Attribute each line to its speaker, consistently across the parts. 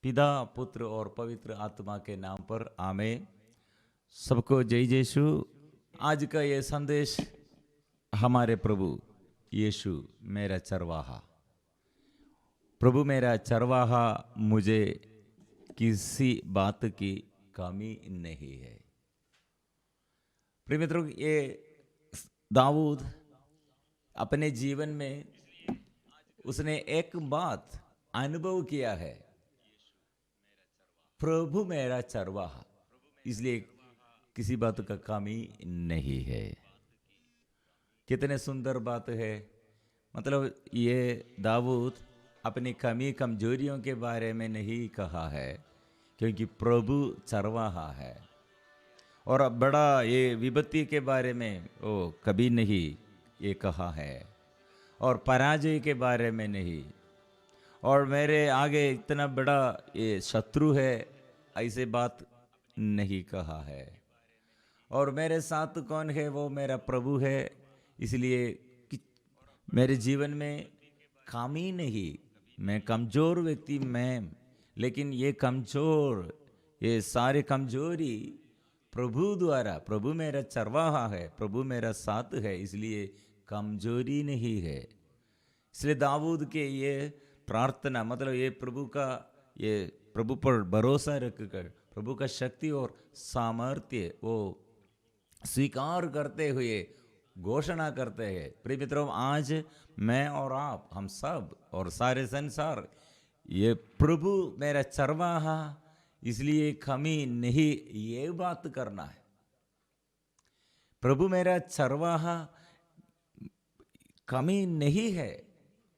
Speaker 1: पिता पुत्र और पवित्र आत्मा के नाम पर आमीन। सबको जय यीशु। आज का ये संदेश हमारे प्रभु यीशु मेरा चरवाहा, प्रभु मेरा चरवाहा, मुझे किसी बात की कमी नहीं है। प्रिय मित्रों, ये दाऊद अपने जीवन में उसने एक बात अनुभव किया है, प्रभु मेरा चरवाहा, इसलिए किसी बात का कमी नहीं है। कितने सुंदर बात है। मतलब ये दाऊद अपनी कमी कमजोरियों के बारे में नहीं कहा है, क्योंकि प्रभु चरवाहा है। और अब बड़ा ये विपत्ति के बारे में वो कभी नहीं ये कहा है, और पराजय के बारे में नहीं, और मेरे आगे इतना बड़ा ये शत्रु है, ऐसे बात नहीं कहा है। और मेरे साथ कौन है? वो मेरा प्रभु है। इसलिए कि मेरे जीवन में कमी नहीं, मैं कमज़ोर व्यक्ति मैं, लेकिन ये कमज़ोर, ये सारे कमजोरी प्रभु द्वारा, प्रभु मेरा चरवाहा है, प्रभु मेरा साथ है, इसलिए कमजोरी नहीं है। इसलिए दाऊद के ये प्रार्थना, मतलब ये प्रभु पर भरोसा रखकर प्रभु का शक्ति और सामर्थ्य वो स्वीकार करते हुए घोषणा करते हैं। प्रिय मित्रों, आज मैं और आप, हम सब और सारे संसार, ये प्रभु मेरा चरवाहा, इसलिए कमी नहीं, ये बात करना है। प्रभु मेरा चरवाहा, कमी नहीं है,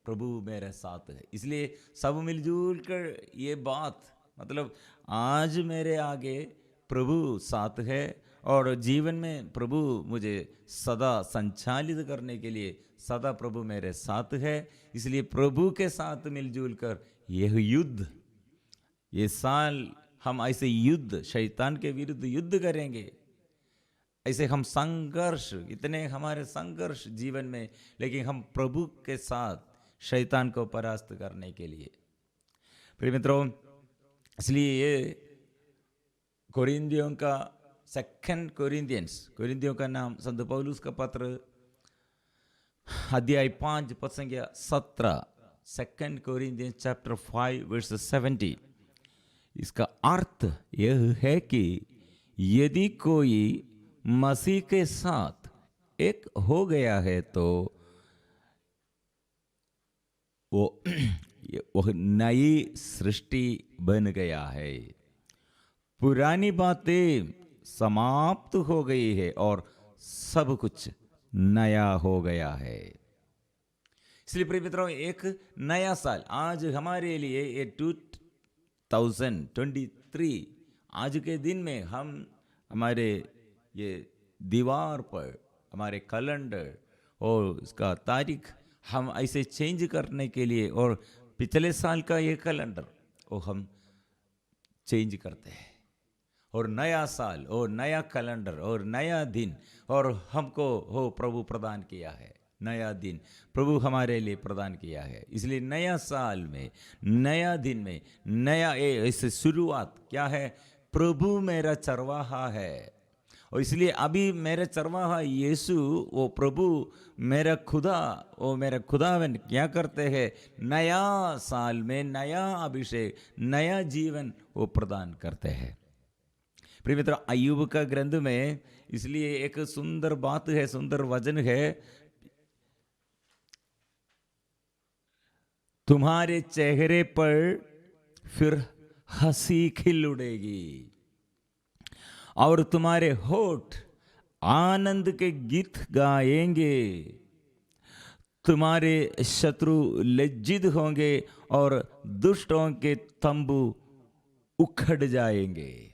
Speaker 1: प्रभु मेरे साथ है। इसलिए सब मिलजुल कर ये बात, मतलब आज मेरे आगे प्रभु साथ है, और जीवन में प्रभु मुझे सदा संचालित करने के लिए सदा प्रभु मेरे साथ है। इसलिए प्रभु के साथ मिलजुल कर यह युद्ध, ये साल हम ऐसे युद्ध, शैतान के विरुद्ध युद्ध करेंगे। ऐसे हम संघर्ष, इतने हमारे संघर्ष जीवन में, लेकिन हम प्रभु के साथ शैतान को परास्त करने के लिए। प्रिय मित्रों, इसलिए ये कोरिन्थियों का सेकंड कोरिन्थियों का नाम संत पौलुस का पत्र अध्याय 5 पद संख्या 17, सेकंड कोरिन्थियंस चैप्टर 5 वर्स 70। इसका अर्थ यह है कि यदि कोई मसीह के साथ एक हो गया है तो वह नई सृष्टि बन गया है, पुरानी बातें समाप्त हो गई है और सब कुछ नया हो गया है। इसलिए प्रिय मित्रों, एक नया साल आज हमारे लिए, ये 2023, आज के दिन में हम हमारे ये दीवार पर हमारे कैलेंडर और इसका तारीख हम ऐसे चेंज करने के लिए, और पिछले साल का ये कैलेंडर वो हम चेंज करते हैं, और नया साल और नया कैलेंडर और नया दिन, और हमको हो प्रभु प्रदान किया है, नया दिन प्रभु हमारे लिए प्रदान किया है। इसलिए नया साल में, नया दिन में, नया ऐसे शुरुआत क्या है? प्रभु मेरा चरवाहा है। और इसलिए अभी मेरे चरवाहा यीशु, वो प्रभु मेरा खुदा, वो मेरा खुदावन क्या करते हैं? नया साल में नया अभिषेक, नया जीवन वो प्रदान करते हैं। प्रिय मित्रों, अय्यूब का ग्रंथ में इसलिए एक सुंदर बात है, सुंदर वचन है, तुम्हारे चेहरे पर फिर हंसी खिल उड़ेगी और तुम्हारे होठ आनंद के गीत गाएंगे, तुम्हारे शत्रु लज्जित होंगे और दुष्टों के तंबू उखड़ जाएंगे।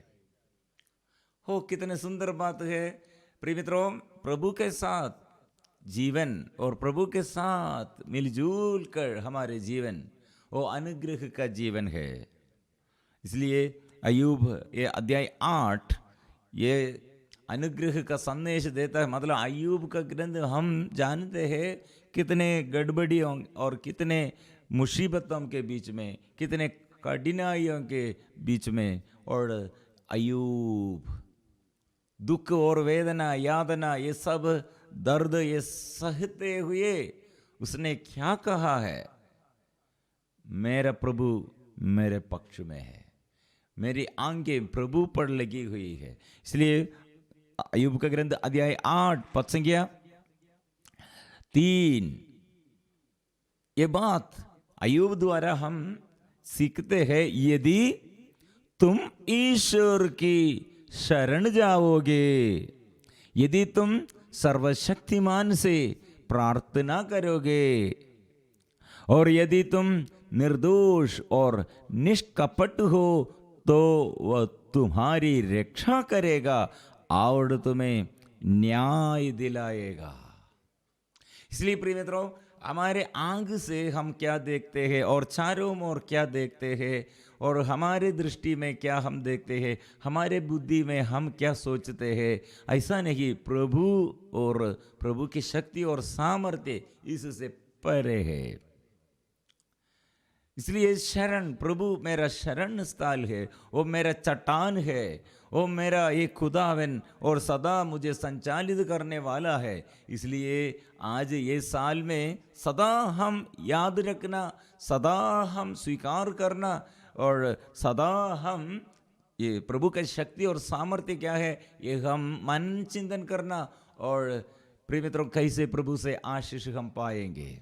Speaker 1: हो, कितने सुंदर बात है। प्रिय मित्रों, प्रभु के साथ जीवन और प्रभु के साथ मिलजुल कर हमारे जीवन वो अनुग्रह का जीवन है। इसलिए अय्यूब ये अध्याय 8 ये अनुग्रह का संदेश देता है। मतलब अय्यूब का ग्रंथ हम जानते हैं कितने गड़बड़ियों और कितने मुसीबतों के बीच में, कितने कठिनाइयों के बीच में, और अय्यूब दुख और वेदना यातना ये सब दर्द ये सहते हुए उसने क्या कहा है? मेरा प्रभु मेरे पक्ष में है, मेरी आंखें प्रभु पर लगी हुई है। इसलिए अय्यूब का ग्रंथ अध्याय 8 पद संख्या 3, ये बात अय्यूब द्वारा हम सीखते हैं, यदि तुम ईश्वर की शरण जाओगे, यदि तुम सर्वशक्तिमान से प्रार्थना करोगे, और यदि तुम निर्दोष और निष्कपट हो तो वह तुम्हारी रक्षा करेगा और तुम्हें न्याय दिलाएगा। इसलिए प्रिय मित्रों, हमारे आंख से हम क्या देखते हैं और चारों ओर क्या देखते हैं, और हमारे दृष्टि में क्या हम देखते हैं, हमारे बुद्धि में हम क्या सोचते हैं, ऐसा नहीं। प्रभु और प्रभु की शक्ति और सामर्थ्य इससे परे है। इसलिए शरण, प्रभु मेरा शरण स्थल है, वो मेरा चट्टान है, वो मेरा एक खुदावन और सदा मुझे संचालित करने वाला है। इसलिए आज ये साल में सदा हम याद रखना, सदा हम स्वीकार करना, और सदा हम ये प्रभु का शक्ति और सामर्थ्य क्या है ये हम मन चिंतन करना। और प्रिय मित्रों, कैसे प्रभु से आशीष हम पाएंगे,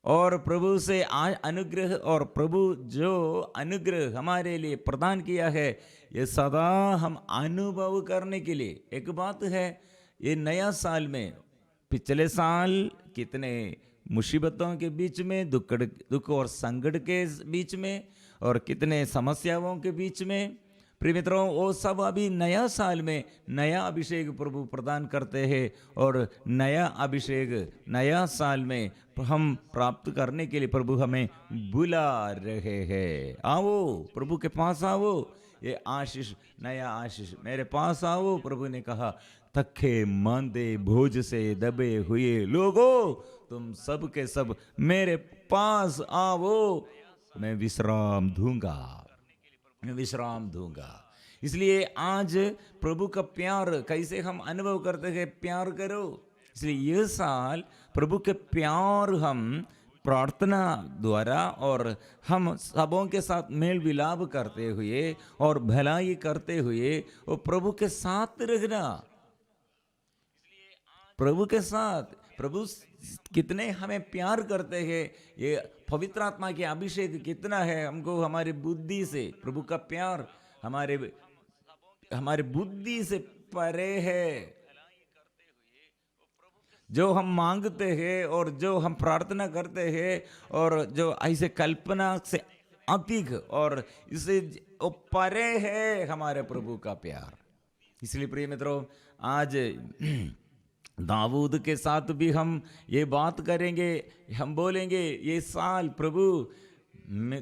Speaker 1: और प्रभु से अनुग्रह, और प्रभु जो अनुग्रह हमारे लिए प्रदान किया है ये सदा हम अनुभव करने के लिए। एक बात है, ये नया साल में पिछले साल कितने मुसीबतों के बीच में, दुख और संकट के बीच में, और कितने समस्याओं के बीच में, प्रिय मित्रों, वो सब अभी नया साल में नया अभिषेक प्रभु प्रदान करते हैं, और नया अभिषेक नया साल में हम प्राप्त करने के लिए प्रभु हमें बुला रहे हैं। आओ प्रभु के पास आओ, ये आशीष, नया आशीष मेरे पास आओ। प्रभु ने कहा, थके मांदे भोज से दबे हुए लोगों, तुम सब के सब मेरे पास आओ, मैं विश्राम दूंगा, मैं विश्राम दूंगा। इसलिए आज प्रभु का प्यार कैसे हम अनुभव करते हैं, प्यार करो। इसलिए यह साल प्रभु के प्यार हम प्रार्थना द्वारा और हम सबों के साथ मेल विलाप करते हुए और भलाई करते हुए वो प्रभु के साथ रहना, प्रभु के साथ। प्रभु कितने हमें प्यार करते हैं, ये पवित्र आत्मा के अभिषेक कितना है हमको, हमारी बुद्धि से प्रभु का प्यार हमारे बुद्धि से परे है। जो हम मांगते हैं और जो हम प्रार्थना करते हैं और जो ऐसे कल्पना से अधिक और इससे परे है हमारे प्रभु का प्यार। इसलिए प्रिय मित्रों, आज दाऊद के साथ भी हम ये बात करेंगे, हम बोलेंगे ये साल प्रभु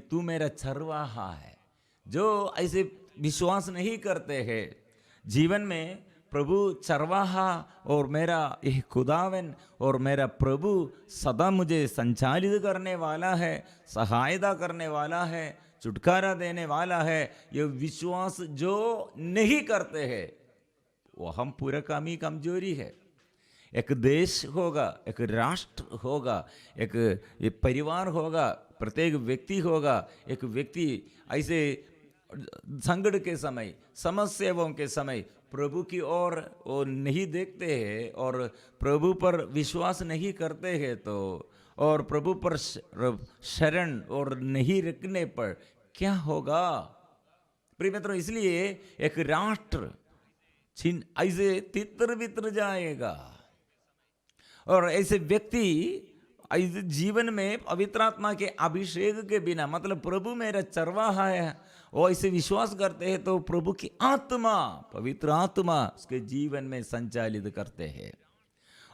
Speaker 1: तू मेरा चरवाहा है। जो ऐसे विश्वास नहीं करते हैं जीवन में प्रभु चरवाहा और मेरा यह खुदावन और मेरा प्रभु सदा मुझे संचालित करने वाला है, सहायता करने वाला है, छुटकारा देने वाला है, ये विश्वास जो नहीं करते हैं वो हम पूरा कामी कमजोरी है। एक देश होगा, एक राष्ट्र होगा, एक परिवार होगा, प्रत्येक व्यक्ति होगा। एक व्यक्ति ऐसे संकट के समय, समस्याओं के समय प्रभु की ओर वो नहीं देखते हैं और प्रभु पर विश्वास नहीं करते हैं, तो और प्रभु पर शरण और नहीं रखने पर क्या होगा प्रिय मित्रों। इसलिए एक राष्ट्र ऐसे तितर बितर जाएगा और ऐसे व्यक्ति ऐसे जीवन में पवित्र आत्मा के अभिषेक के बिना, मतलब प्रभु मेरा चरवाहा है, वो ऐसे विश्वास करते हैं तो प्रभु की आत्मा, पवित्र आत्मा उसके जीवन में संचालित करते हैं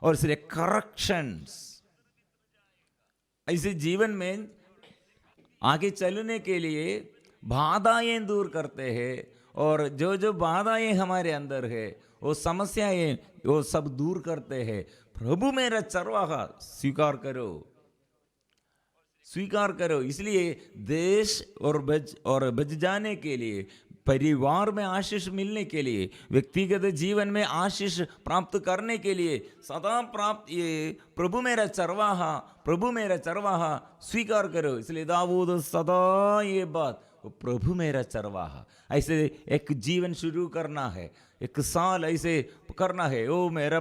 Speaker 1: और इसलिए करेक्शंस ऐसे जीवन में आगे चलने के लिए बाधाएं दूर करते हैं और जो जो बाधाएं हमारे अंदर है वो समस्याएं वो सब दूर करते हैं। प्रभु मेरा चरवाहा स्वीकार करो, स्वीकार करो। इसलिए देश और बच जाने के लिए, परिवार में आशीष मिलने के लिए, व्यक्तिगत जीवन में आशीष प्राप्त करने के लिए सदा प्राप्त ये प्रभु मेरा चरवाहा, प्रभु मेरा चरवाहा स्वीकार करो। इसलिए दाऊद सदा ये बात, प्रभु मेरा चरवाहा, ऐसे एक जीवन शुरू करना है, एक साल ऐसे करना है। ओ मेरा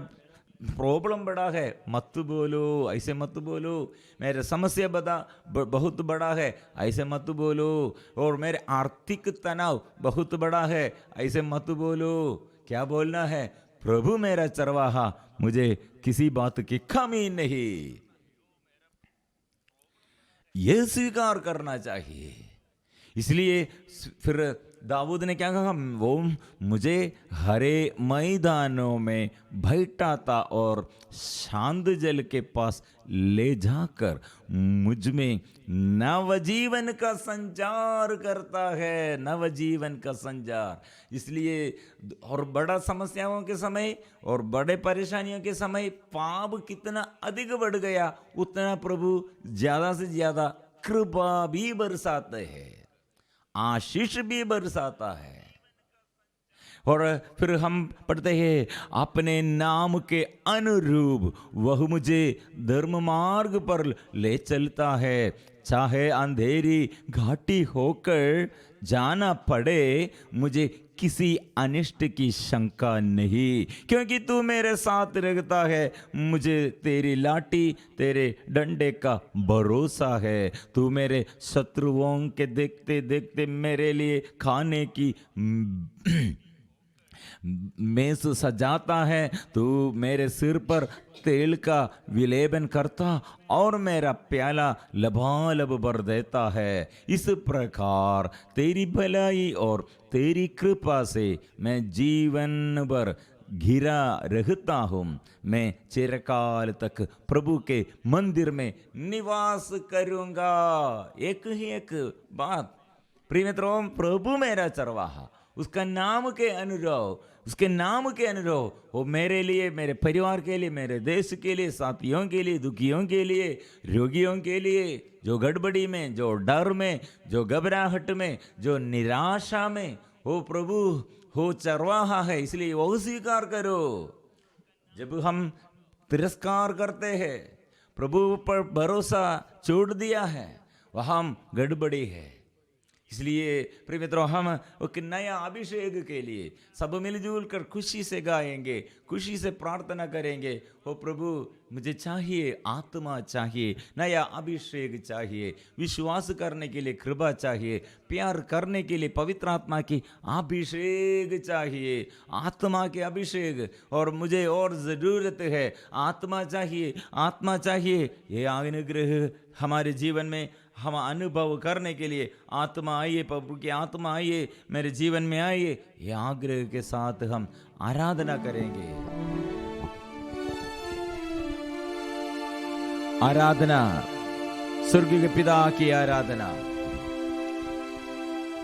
Speaker 1: प्रॉब्लम बड़ा है मत बोलो, ऐसे मत बोलो। मेरा समस्या बहुत बड़ा है, ऐसे मत बोलो। और मेरे आर्थिक तनाव बहुत बड़ा है, ऐसे मत बोलो। क्या बोलना है? प्रभु मेरा चरवाहा, मुझे किसी बात की कमी नहीं। यह स्वीकार करना चाहिए। इसलिए फिर दाऊद ने क्या कहा? वो मुझे हरे मैदानों में बैठाता और शांत जल के पास ले जाकर मुझ में नवजीवन का संचार करता है, नवजीवन का संचार। इसलिए और बड़ा समस्याओं के समय और बड़े परेशानियों के समय पाप कितना अधिक बढ़ गया, उतना प्रभु ज्यादा से ज्यादा कृपा भी बरसाते हैं, आशीष भी बरसाता है। और फिर हम पढ़ते हैं, अपने नाम के अनुरूप वह मुझे धर्म मार्ग पर ले चलता है। चाहे अंधेरी घाटी होकर जाना पड़े, मुझे किसी अनिष्ट की शंका नहीं, क्योंकि तू मेरे साथ रहता है। मुझे तेरी लाठी, तेरे डंडे का भरोसा है। तू मेरे शत्रुओं के देखते देखते मेरे लिए खाने की मेज सजाता है। तू मेरे सिर पर तेल का विलेबन करता और मेरा प्याला लबालब भर देता है। इस प्रकार तेरी भलाई और तेरी कृपा से मैं जीवन भर घिरा रहता हूँ। मैं चिरकाल तक प्रभु के मंदिर में निवास करूँगा। एक ही एक बात प्रिय मित्रों, प्रभु मेरा चरवाहा, उसका नाम के अनुरूप, उसके नाम के अनुरूप वो मेरे लिए, मेरे परिवार के लिए, मेरे देश के लिए, साथियों के लिए, दुखियों के लिए, रोगियों के लिए, जो गड़बड़ी में, जो डर में, जो घबराहट में, जो निराशा में, वो प्रभु हो चरवाहा है। इसलिए वो स्वीकार करो। जब हम तिरस्कार करते हैं, प्रभु पर भरोसा छोड़ दिया है, वहाँ गड़बड़ी है। इसलिए प्रिय मित्रों, हम एक नया अभिषेक के लिए सब मिलजुल कर खुशी से गाएंगे, खुशी से प्रार्थना करेंगे। ओ प्रभु, मुझे चाहिए, आत्मा चाहिए, नया अभिषेक चाहिए, विश्वास करने के लिए कृपा चाहिए, प्यार करने के लिए पवित्र आत्मा की अभिषेक चाहिए, आत्मा के अभिषेक। और मुझे और ज़रूरत है, आत्मा चाहिए, आत्मा चाहिए। ये अनुग्रह हमारे जीवन में हम अनुभव करने के लिए आत्मा आइए, प्रभु की आत्मा आइए, मेरे जीवन में आइए। ये आग्रह के साथ हम आराधना करेंगे। आराधना, स्वर्ग के पिता की आराधना,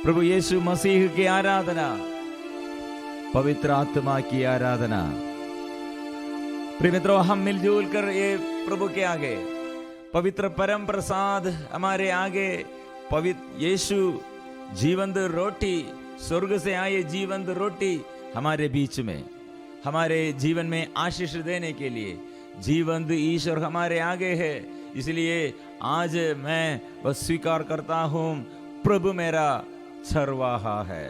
Speaker 1: प्रभु यीशु मसीह की आराधना, पवित्र आत्मा की आराधना। प्रिय मित्रों, हम मिलजुल कर ये प्रभु के आगे, पवित्र परम प्रसाद हमारे आगे, पवित्र यीशु जीवंत रोटी, स्वर्ग से आए जीवंत रोटी हमारे बीच में, हमारे जीवन में आशीष देने के लिए जीवंत ईश्वर हमारे आगे है। इसलिए आज मैं बस स्वीकार करता हूँ, प्रभु मेरा चरवाहा है,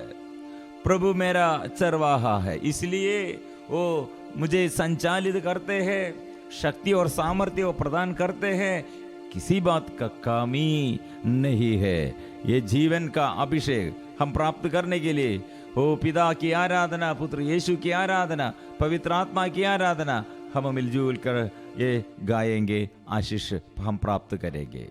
Speaker 1: प्रभु मेरा चरवाहा है। इसलिए वो मुझे संचालित करते हैं, शक्ति और सामर्थ्य वो प्रदान करते हैं, किसी बात का कमी नहीं है। ये जीवन का अभिषेक हम प्राप्त करने के लिए हो पिता की आराधना, पुत्र यीशु की आराधना, पवित्र आत्मा की आराधना हम मिलजुल कर ये गाएंगे, आशीष हम प्राप्त करेंगे।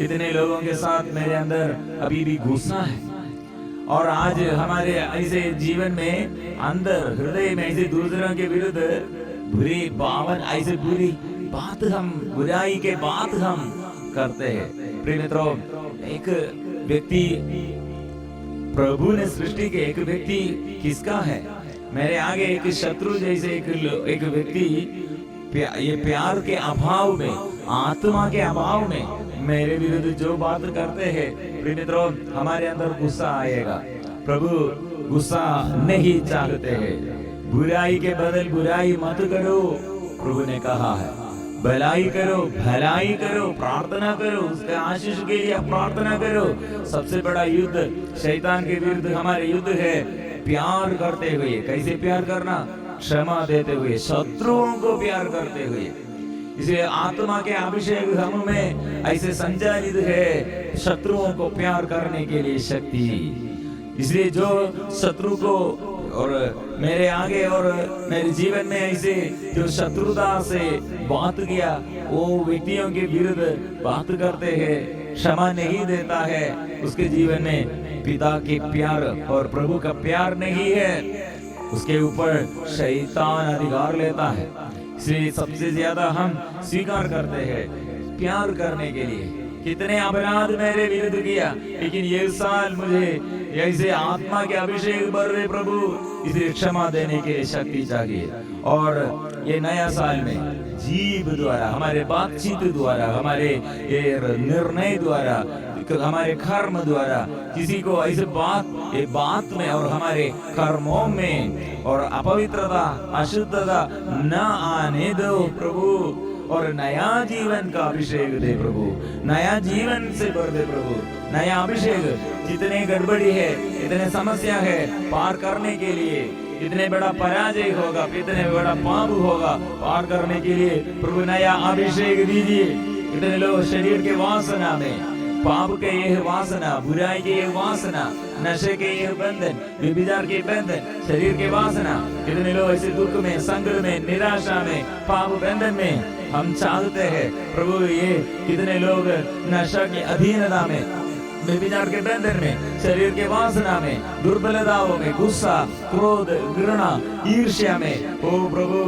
Speaker 1: कितने लोगों के साथ मेरे अंदर अभी भी गुस्सा है, और आज हमारे ऐसे जीवन में अंदर हृदय में ऐसे दूसरों के विरुद्ध बुरी बावन ऐसे बुरी बात हम बुराई के बात हम करते हैं। प्रिय मित्रों, एक व्यक्ति प्रभु ने सृष्टि के एक व्यक्ति किसका है? मेरे आगे एक शत्रु जैसे एक व्यक्ति ये प्यार के अभाव में, आत्मा के अभाव में मेरे विरुद्ध जो बात करते हैं, प्रिय मित्रों, हमारे अंदर गुस्सा आएगा। प्रभु गुस्सा नहीं चाहते हैं। बुराई के बदल बुराई मत करो, प्रभु ने कहा है। भलाई करो, भलाई करो, प्रार्थना करो, उसके आशीष के लिए प्रार्थना करो। सबसे बड़ा युद्ध शैतान के विरुद्ध हमारे युद्ध है प्यार करते हुए। कैसे प्यार करना? क्षमा देते हुए, शत्रुओं को प्यार करते हुए। इसलिए आत्मा के अभिषेक हम में ऐसे संचालित है शत्रुओं को प्यार करने के लिए शक्ति। इसलिए जो शत्रु को और मेरे आगे और मेरे जीवन में ऐसे जो शत्रुता से बात किया, वो व्यक्तियों के विरुद्ध बात करते हैं, क्षमा नहीं देता है, उसके जीवन में पिता के प्यार और प्रभु का प्यार नहीं है, उसके ऊपर शैतान अधिकार लेता है। इसलिए सबसे ज्यादा हम स्वीकार करते हैं प्यार करने के लिए। कितने अपराध मेरे विरुद्ध किया, लेकिन ये साल मुझे ऐसे आत्मा के अभिषेक भर दे प्रभु, इसलिए क्षमा देने के लिए शक्ति चाहिए। और ये नया साल में जीव द्वारा, हमारे बातचीत द्वारा, हमारे ये निर्णय द्वारा, हमारे कर्म द्वारा किसी को ऐसे बात में और हमारे कर्मों में और अपवित्रता, अशुद्धता न आने दो प्रभु। और नया जीवन का अभिषेक दे प्रभु, नया जीवन से भर दे प्रभु, नया अभिषेक। जितने गड़बड़ी है, इतने समस्या है पार करने के लिए, इतने बड़ा पराजय होगा, इतने बड़ा पाप होगा, पार करने के लिए प्रभु नया अभिषेक दीजिए। इतने लोग शरीर के वासना में, पाप के यह वासना, बुराई के यह वासना, नशे के यह बंधन, व्यभिचार के बंधन, शरीर के वासना, कितने लोग ऐसे दुख में, संकट में, निराशा में, पाप बंधन में हम चाहते हैं प्रभु। ये कितने लोग नशा की अधीनता में, व्यभिचार के बंधन में, शरीर के वासना में, दुर्बलताओं में, गुस्सा, क्रोध, घृणा, ईर्ष्या में, ओ प्रभु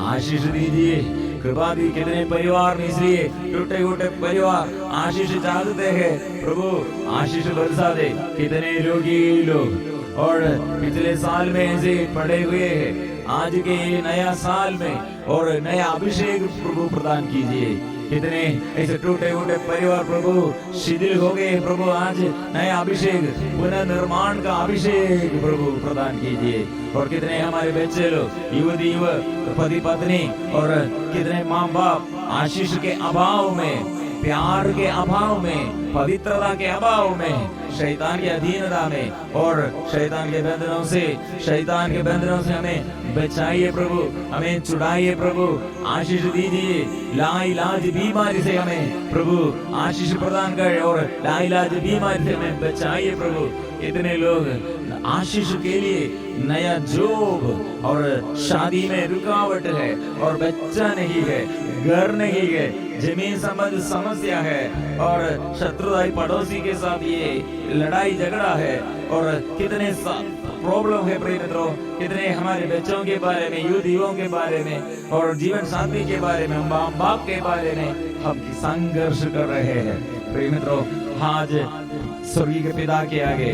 Speaker 1: आशीष दीजिए, कृपा दी। कितने परिवार में इसलिए टूटे फूटे परिवार आशीष चाहते हैं प्रभु, आशीष बरसा दे। कितने रोगी लोग और पिछले साल में ऐसे पड़े हुए हैं, आज के नया साल में और नया अभिषेक प्रभु प्रदान कीजिए। कितने ऐसे टूटे फूटे परिवार प्रभु शिथिल हो गए प्रभु, आज नया अभिषेक, पुनर्निर्माण का अभिषेक प्रभु प्रदान कीजिए। और कितने हमारे बच्चे लोग, युवती युवक, पति पत्नी और कितने माँ बाप आशीष के अभाव में, प्यार के अभाव में, पवित्रता के अभाव में, शैतान की अधीनता में और शैतान के बंधनों से हमें बचाइए प्रभु, हमें छुड़ाइए प्रभु, आशीष दीजिए। लाइलाज बीमारी से हमें प्रभु आशीष प्रदान करें और लाइलाज बीमारी से हमें बचाइए प्रभु। इतने लोग आशीष के लिए नया जॉब और शादी में रुकावट है और बच्चा नहीं है, घर नहीं है, जमीन संबंध समस्या है और शत्रुताई पड़ोसी के साथ ये लड़ाई झगड़ा है और कितने प्रॉब्लम है प्रिय मित्रों। कितने हमारे बच्चों के बारे में, युवतियों के बारे में और जीवन साथी के बारे में, माँ बाप के बारे में हम संघर्ष कर रहे हैं प्रिय मित्रों। आज स्वर्गीय के पिता के आगे,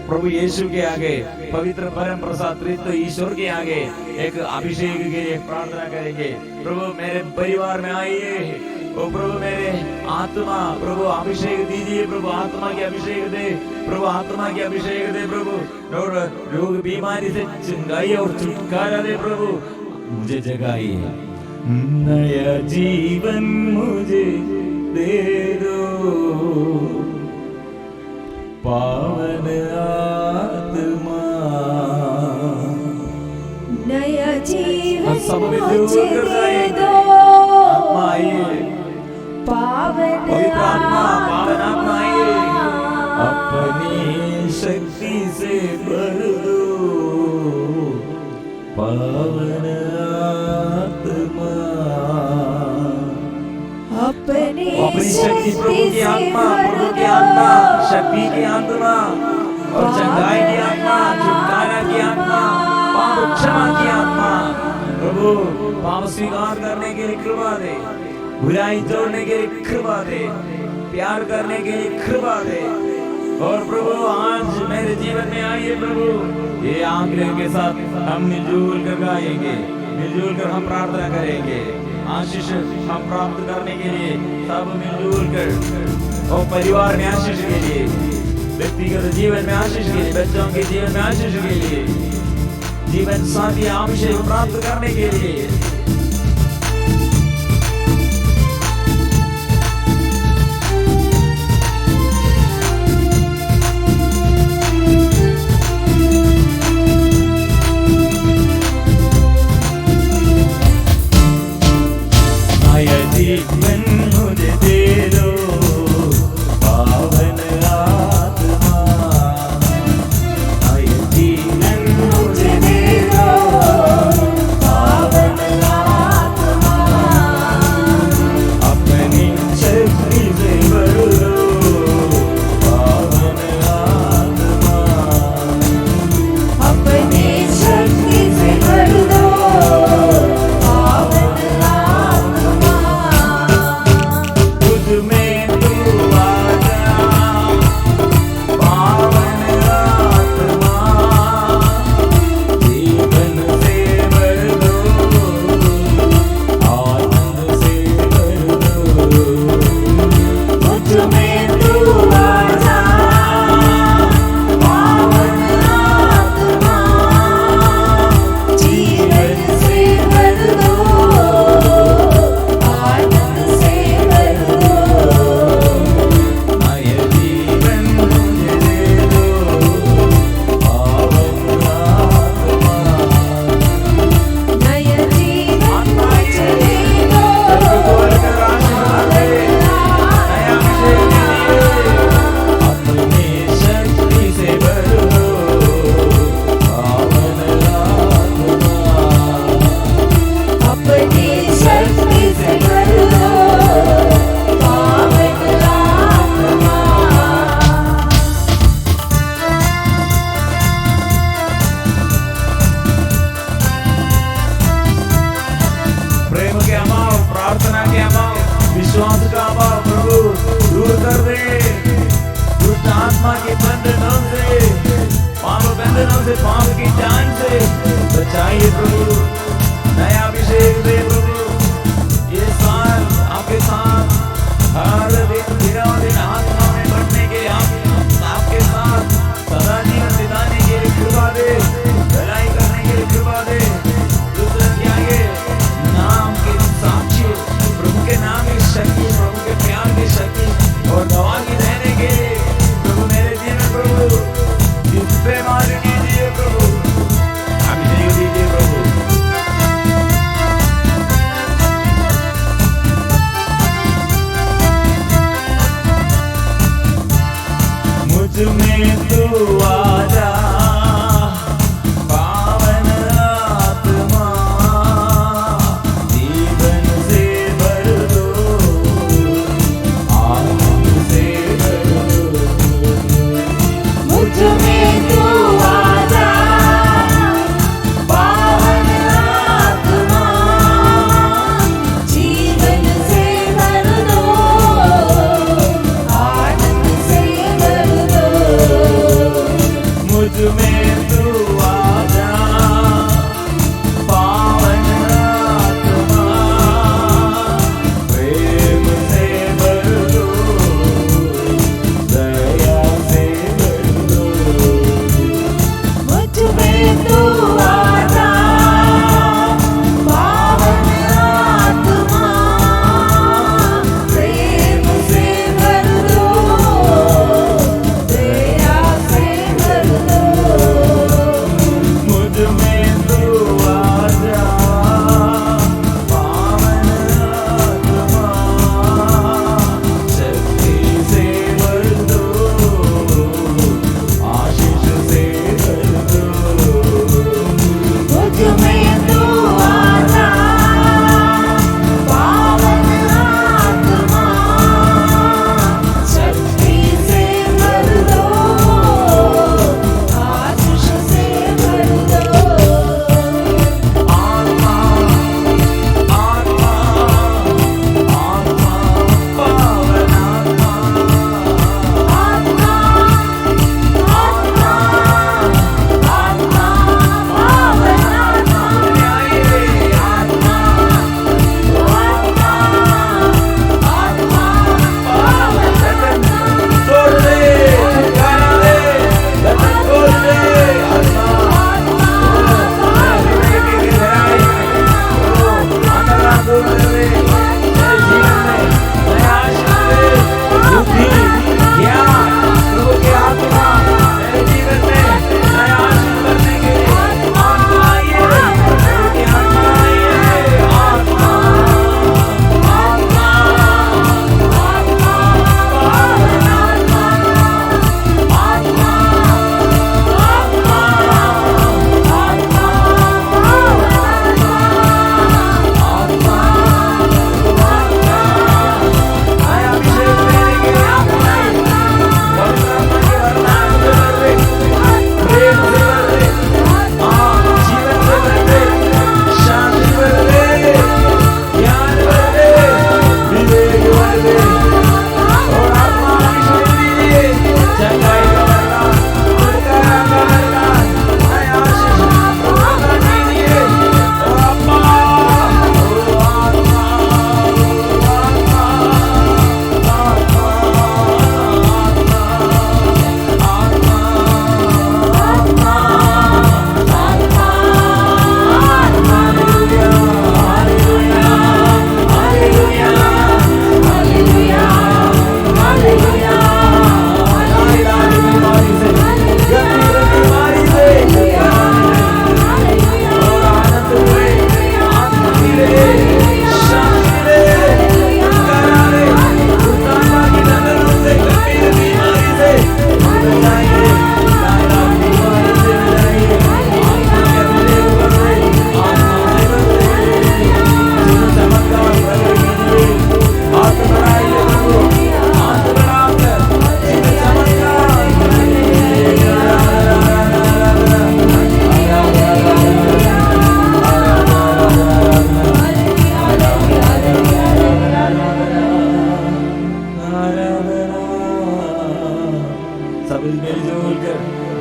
Speaker 1: प्रभु यीशु के आगे, पवित्र परम प्रसाद त्रित्व ईश्वर के आगे एक अभिषेक के लिए प्रार्थना करेंगे। प्रभु मेरे परिवार में आइए, ओ प्रभु मेरे आत्मा, प्रभु अभिषेक दीजिए प्रभु, आत्मा के अभिषेक दे प्रभु, आत्मा के अभिषेक दे प्रभु, और रोग बीमारी से चंगाई और छुटकारा दे प्रभु, मुझे जगाइए, नया जीवन मुझे दे दो, पावन आत्मा,
Speaker 2: नया जीवन
Speaker 1: सब में
Speaker 2: मुझे दे दो,
Speaker 1: आत्मा आइए,
Speaker 2: पावन
Speaker 1: पवित्र आत्मा, पावन आत्मा
Speaker 2: आत्मा,
Speaker 1: आइए, अपनी शक्ति से भर दो, पावन आत्मा, अपनी शक्ति प्रभु की आत्मा, प्रभु की आत्मा, शक्ति की आत्मा और चंगाई की आत्मा, छुटकारा की आत्मा, पाप क्षमा की आत्मा। प्रभु पाप स्वीकार करने के लिए कृपा दे, बुराई तोड़ने के लिए कृपा दे, प्यार करने के लिए कृपा दे। और प्रभु आज मेरे जीवन में आइए प्रभु, ये आंकड़ों के साथ हम मिलजुल कर गाएंगे, मिलजुल कर हम प्रार्थना करेंगे। आशीष हम प्राप्त करने के लिए सब मिलजुल कर, और परिवार में आशीष के लिए, व्यक्तिगत जीवन में आशीष के लिए, बच्चों के जीवन में आशीष के लिए, जीवन साथी अभिषेक प्राप्त करने के लिए। जीवन मुझे दे दो पावन आत्मा, आय जीवन मुझे दे दो पावन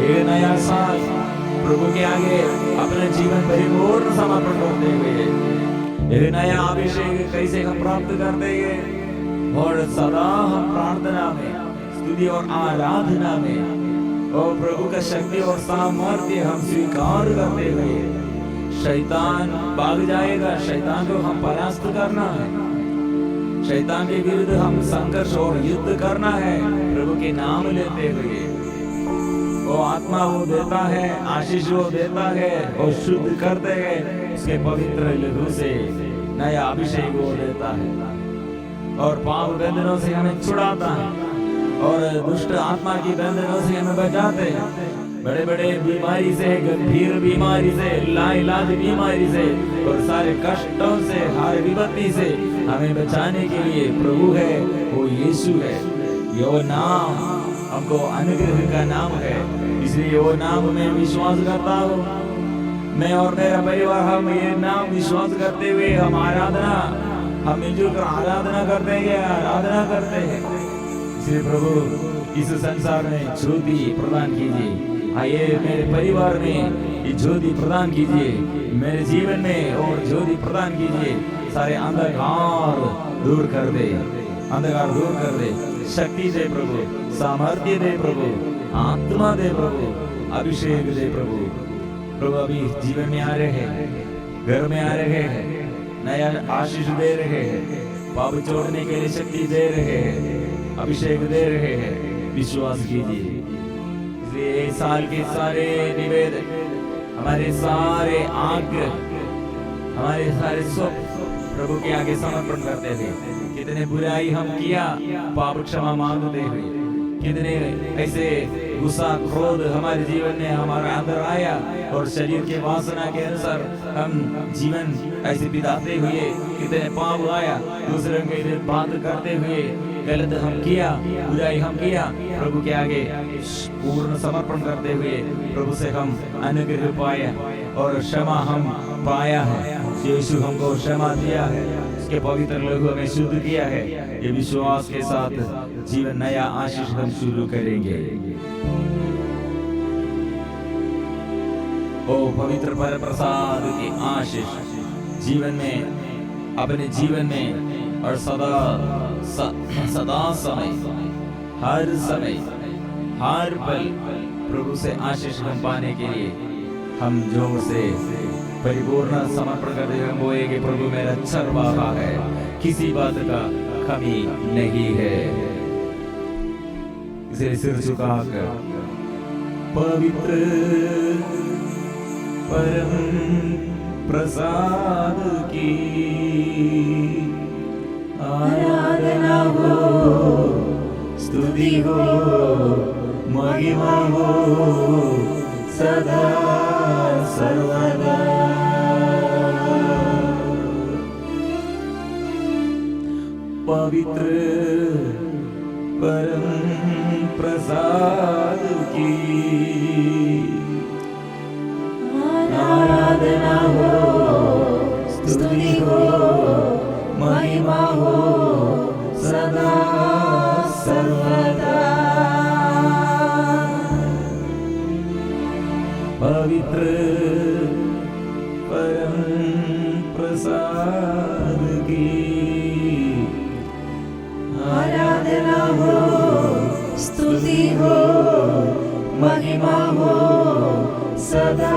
Speaker 1: एक नया साल प्रभु के आगे अपने जीवन परिपूर्ण समर्पण करते हुए एक नया अभिषेक कैसे हम प्राप्त करते हैं और सदा हम प्रार्थना में स्तुति और आराधना में और प्रभु का शक्ति और सामर्थ्य हम स्वीकार करते हुए शैतान भाग जाएगा। शैतान को हम परास्त करना है, शैतान के विरुद्ध हम संघर्ष और युद्ध करना है प्रभु के नाम लेते हुए। वो आत्मा वो देता है, आशीष वो देता है और शुद्ध करते हैं, उसके पवित्र लहू से नया अभिषेक वो देता है और पाप बंधनों से हमें छुड़ाता है और दुष्ट आत्मा की बंधनों से हमें बचाते हैं। बड़े बड़े बीमारी से, गंभीर बीमारी से, लाइलाज बीमारी से और सारे कष्टों से, हर विपत्ति से हमें बचाने के लिए प्रभु है, वो यीशु है। यो नाम हमको अनुग्रह का नाम है, इसलिए वो नाम में विश्वास करता हूँ। मैं और मेरा परिवार हम ये नाम विश्वास करते हुए हम आराधना, हम मिलजुल कर आराधना करते हैं, आराधना करते हैं। इसलिए प्रभु इस संसार में ज्योति प्रदान कीजिए। आइए मेरे परिवार में ये ज्योति प्रदान कीजिए, मेरे जीवन में और ज्योति प्रदान कीजिए। सारे अंधकार दूर कर दे, अंधकार दूर कर दे। शक्ति दे प्रभु, सामर्थ्य दे प्रभु, आत्मा दे प्रभु, अभिषेक दे प्रभु। प्रभु अभी जीवन में आ रहे हैं, घर में आ रहे हैं, नया आशीष दे रहे हैं, पाप छोड़ने के लिए शक्ति दे रहे हैं, अभिषेक दे रहे हैं। विश्वास कीजिए। इसलिए साल के सारे निवेदन, हमारे सारे आग्रह, हमारे सारे सुख प्रभु के आगे समर्पण करते थे। कितने बुराई हम किया, पाप क्षमा मांगते हुए, कितने ऐसे गुस्सा क्रोध हमारे जीवन में हमारा अंदर आया और शरीर के वासना के अनुसार हम जीवन ऐसे बिताते हुए कितने पाप आया, दूसरे के बात करते हुए गलत हम किया, बुराई हम किया। प्रभु के आगे पूर्ण समर्पण करते हुए प्रभु से हम अनुग्रह पाया और क्षमा हम पाया है। यीशु हमको क्षमा दिया है, उसके पवित्र लहू हमें शुद्ध किया है। ये विश्वास के साथ जीवन नया आशीष हम शुरू करेंगे। ओ पवित्र पर प्रसाद की आशीष जीवन में, अपने जीवन में और सदा समय, हर समय, हर पल प्रभु से आशीष हम पाने के लिए हम जोर से परिपूर्ण समर्पण करते हुए बोलेंगे, प्रभु मेरा चरवाहा है, किसी बात का कमी नहीं है। इसे सिर झुकाकर पवित्र परम प्रसाद की आराधना हो, स्तुति हो, महिमा हो सदा सर्वदा। पवित्र परम प्रसाद की आराधना हो, स्तुति हो, महिमा हो सदा सर्वदा। पवित्र परम प्रसाद की आराधना हो, स्तुति हो, महिमा हो सदा